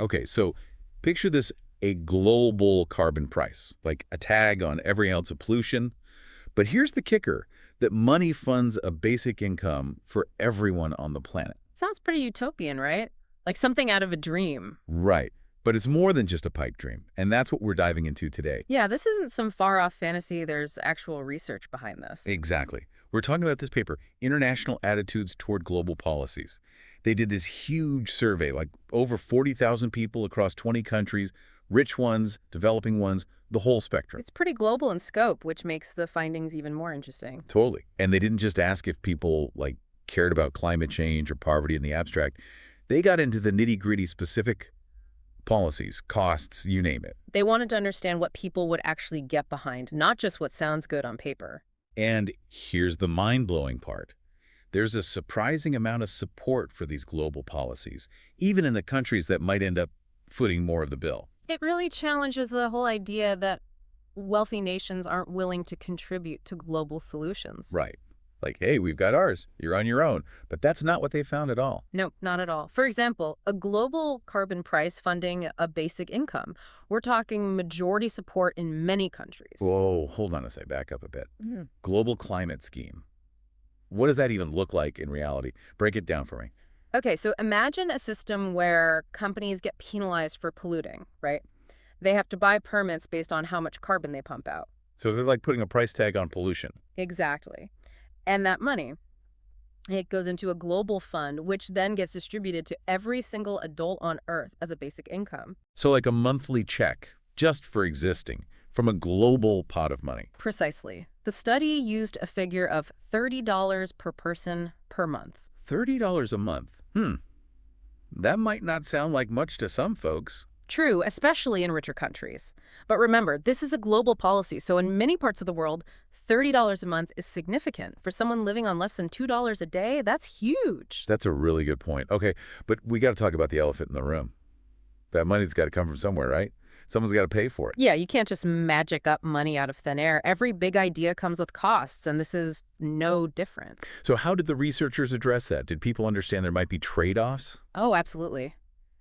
Okay, so picture this a global carbon price, like a tag on every ounce of pollution. But here's the kicker, that money funds a basic income for everyone on the planet. Sounds pretty utopian, right? Like something out of a dream. Right. But it's more than just a pipe dream, and that's what we're diving into today. Yeah, this isn't some far-off fantasy. There's actual research behind this. Exactly. We're talking about this paper, International Attitudes Toward Global Policies. They did this huge survey, like over 40,000 people across 20 countries, rich ones, developing ones, the whole spectrum. It's pretty global in scope, which makes the findings even more interesting. Totally. And they didn't just ask if people, cared about climate change or poverty in the abstract. They got into the nitty-gritty specific policies, costs, you name it. They wanted to understand what people would actually get behind, not just what sounds good on paper. And here's the mind-blowing part. There's a surprising amount of support for these global policies, even in the countries that might end up footing more of the bill. It really challenges the whole idea that wealthy nations aren't willing to contribute to global solutions. Right. Like, hey, we've got ours. You're on your own. But that's not what they found at all. No, not at all. For example, a global carbon price funding a basic income. We're talking majority support in many countries. Whoa, hold on a sec. Back up a bit. Mhm. Global climate scheme. What does that even look like in reality? Break it down for me. Okay, so imagine a system where companies get penalized for polluting, right? They have to buy permits based on how much carbon they pump out. So they're like putting a price tag on pollution. Exactly. And that money, it goes into a global fund, which then gets distributed to every single adult on Earth as a basic income. So like a monthly check, just for existing, from a global pot of money. Precisely. The study used a figure of $30 per person per month. $30 a month. That might not sound like much to some folks. True, especially in richer countries. But remember, this is a global policy, so in many parts of the world, $30 a month is significant. For someone living on less than $2 a day, that's huge. That's a really good point. Okay, but we got to talk about the elephant in the room. That money's got to come from somewhere, right? Someone's got to pay for it. Yeah, you can't just magic up money out of thin air. Every big idea comes with costs, and this is no different. So how did the researchers address that? Did people understand there might be trade-offs? Oh, absolutely.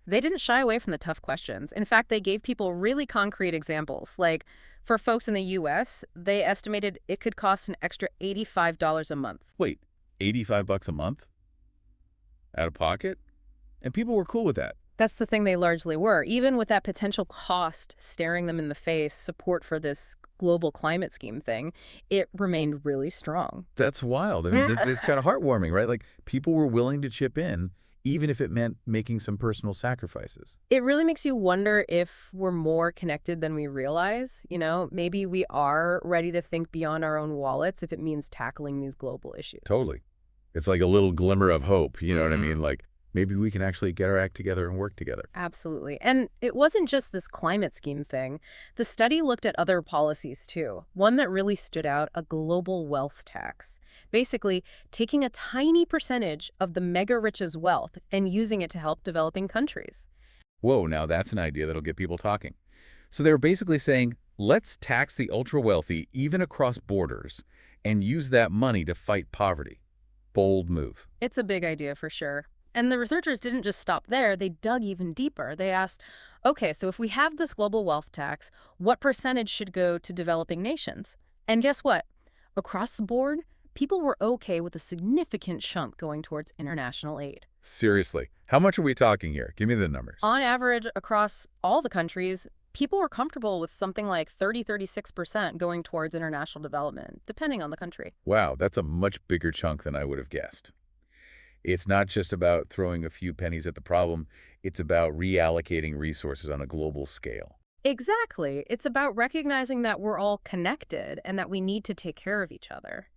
They didn't shy away from the tough questions. In fact, they gave people really concrete examples. Like, for folks in the U.S., they estimated it could cost an extra $85 a month. Wait, $85 a month? Out of pocket? And people were cool with that. That's the thing, they largely were. Even with that potential cost staring them in the face, support for this global climate scheme thing, it remained really strong. That's wild. I mean, it's kind of heartwarming, right? Like, people were willing to chip in, even if it meant making some personal sacrifices. It really makes you wonder if we're more connected than we realize. You know, maybe we are ready to think beyond our own wallets if it means tackling these global issues. Totally. It's like a little glimmer of hope, you know what I mean? Like, maybe we can actually get our act together and work together. Absolutely. And it wasn't just this climate scheme thing. The study looked at other policies too. One that really stood out, a global wealth tax. Basically, taking a tiny percentage of the mega rich's wealth and using it to help developing countries. Whoa, now that's an idea that'll get people talking. So they were basically saying, let's tax the ultra-wealthy even across borders and use that money to fight poverty. Bold move. It's a big idea for sure. And the researchers didn't just stop there. They dug even deeper. They asked, okay, so if we have this global wealth tax, what percentage should go to developing nations? And guess what? Across the board, people were okay with a significant chunk going towards international aid. Seriously, how much are we talking here? Give me the numbers. On average, across all the countries, people were comfortable with something like 36% going towards international development, depending on the country. Wow, that's a much bigger chunk than I would have guessed. It's not just about throwing a few pennies at the problem. It's about reallocating resources on a global scale. Exactly. It's about recognizing that we're all connected and that we need to take care of each other.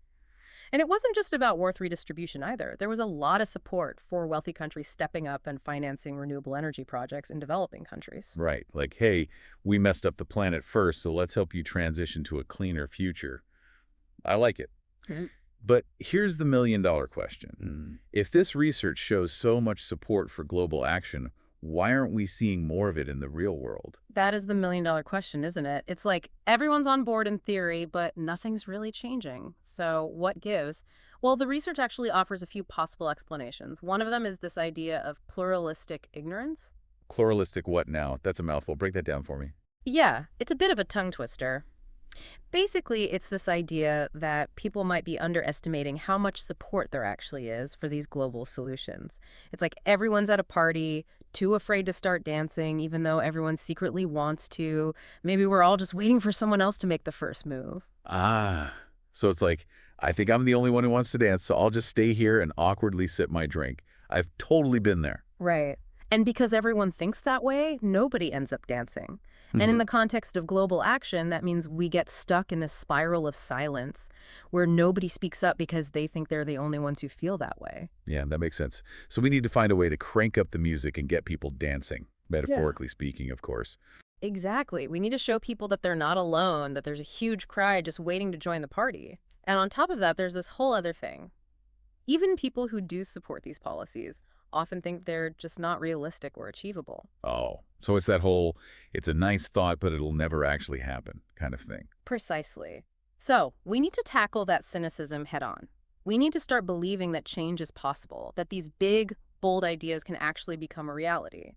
And it wasn't just about worth redistribution either. There was a lot of support for wealthy countries stepping up and financing renewable energy projects in developing countries. Right. Like, hey, we messed up the planet first, so let's help you transition to a cleaner future. I like it. Mhm. But here's the million-dollar question. If this research shows so much support for global action, why aren't we seeing more of it in the real world? That is the million-dollar question, isn't it? It's like everyone's on board in theory, but nothing's really changing. So what gives? Well, the research actually offers a few possible explanations. One of them is this idea of pluralistic ignorance. Pluralistic what now? That's a mouthful. Break that down for me. Yeah, it's a bit of a tongue twister. Basically, it's this idea that people might be underestimating how much support there actually is for these global solutions. It's like everyone's at a party, too afraid to start dancing, even though everyone secretly wants to. Maybe we're all just waiting for someone else to make the first move. Ah, so it's like, I think I'm the only one who wants to dance, so I'll just stay here and awkwardly sip my drink. I've totally been there. Right. And because everyone thinks that way, nobody ends up dancing. And in the context of global action, that means we get stuck in this spiral of silence where nobody speaks up because they think they're the only ones who feel that way. Yeah, that makes sense. So we need to find a way to crank up the music and get people dancing, Yeah. metaphorically speaking, of course. Exactly. We need to show people that they're not alone, that there's a huge crowd just waiting to join the party. And on top of that, there's this whole other thing. Even people who do support these policies often think they're just not realistic or achievable. Oh, so it's that whole, it's a nice thought, but it'll never actually happen kind of thing. Precisely. So, we need to tackle that cynicism head on. We need to start believing that change is possible, that these big, bold ideas can actually become a reality.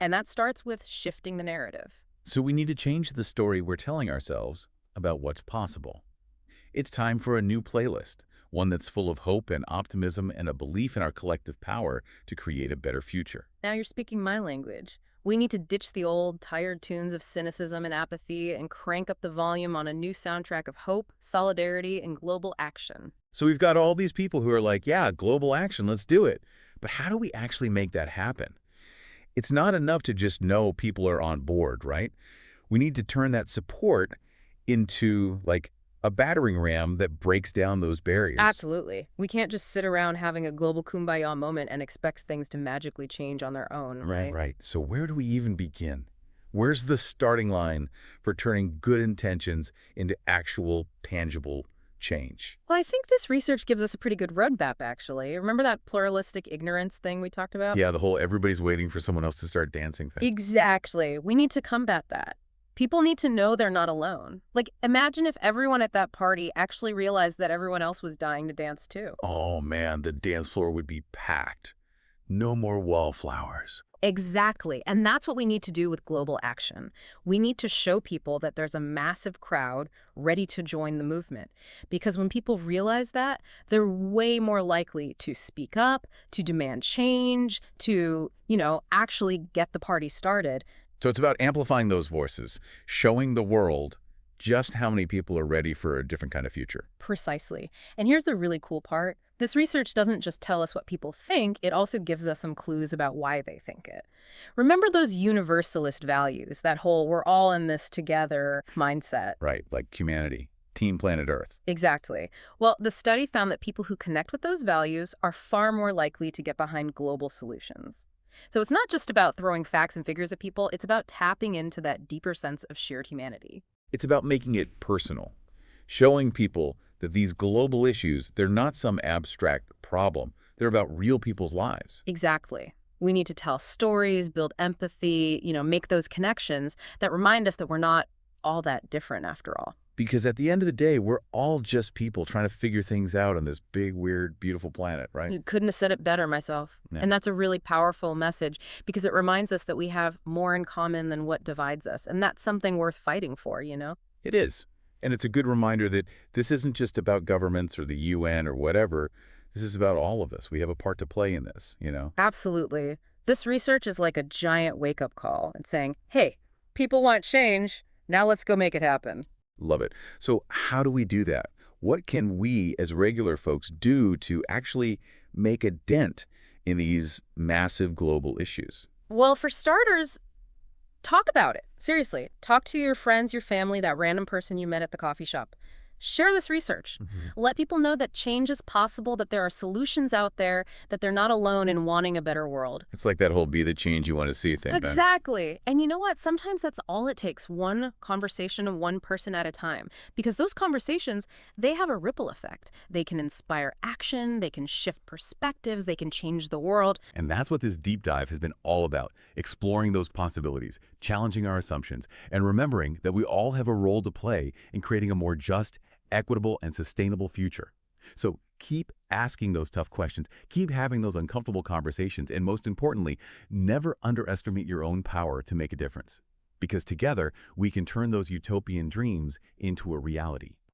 And that starts with shifting the narrative. So we need to change the story we're telling ourselves about what's possible. It's time for a new playlist, one that's full of hope and optimism and a belief in our collective power to create a better future. Now you're speaking my language. We need to ditch the old, tired tunes of cynicism and apathy and crank up the volume on a new soundtrack of hope, solidarity, and global action. So we've got all these people who are like, yeah, global action, let's do it. But how do we actually make that happen? It's not enough to just know people are on board, right? We need to turn that support into like a battering ram that breaks down those barriers. Absolutely. We can't just sit around having a global kumbaya moment and expect things to magically change on their own, right? Right. So where do we even begin? Where's the starting line for turning good intentions into actual, tangible change? Well, I think this research gives us a pretty good roadmap, actually. Remember that pluralistic ignorance thing we talked about? Yeah, the whole everybody's waiting for someone else to start dancing thing. Exactly. We need to combat that. People need to know they're not alone. Like, imagine if everyone at that party actually realized that everyone else was dying to dance too. Oh man, the dance floor would be packed. No more wallflowers. Exactly. And that's what we need to do with global action. We need to show people that there's a massive crowd ready to join the movement. Because when people realize that, they're way more likely to speak up, to demand change, to, actually get the party started. So it's about amplifying those voices, showing the world just how many people are ready for a different kind of future. Precisely. And here's the really cool part. This research doesn't just tell us what people think, it also gives us some clues about why they think it. Remember those universalist values, that whole we're all in this together mindset? Right, like humanity, Team Planet Earth. Exactly. Well, the study found that people who connect with those values are far more likely to get behind global solutions. So it's not just about throwing facts and figures at people, it's about tapping into that deeper sense of shared humanity. It's about making it personal, showing people that these global issues, they're not some abstract problem. They're about real people's lives. Exactly. We need to tell stories, build empathy, make those connections that remind us that we're not all that different after all. Because at the end of the day, we're all just people trying to figure things out on this big, weird, beautiful planet, right? You couldn't have said it better myself. Yeah. And that's a really powerful message because it reminds us that we have more in common than what divides us. And that's something worth fighting for, It is. And it's a good reminder that this isn't just about governments or the UN or whatever. This is about all of us. We have a part to play in this, Absolutely. This research is like a giant wake-up call and saying, hey, people want change. Now let's go make it happen. Love it. So how do we do that? What can we as regular folks do to actually make a dent in these massive global issues? Well, for starters, talk about it. Seriously, talk to your friends, your family, that random person you met at the coffee shop. Share this research. Let people know that change is possible, that there are solutions out there, that they're not alone in wanting a better world. It's like that whole be the change you want to see thing, Ben. Exactly. And you know what? Sometimes that's all it takes, one conversation of one person at a time. Because those conversations, they have a ripple effect. They can inspire action, they can shift perspectives, they can change the world. And that's what this deep dive has been all about, exploring those possibilities, challenging our assumptions, and remembering that we all have a role to play in creating a more just, equitable, and sustainable future. So Keep asking those tough questions. Keep having those uncomfortable conversations. And most importantly, never underestimate your own power to make a difference. Because together, we can turn those utopian dreams into a reality.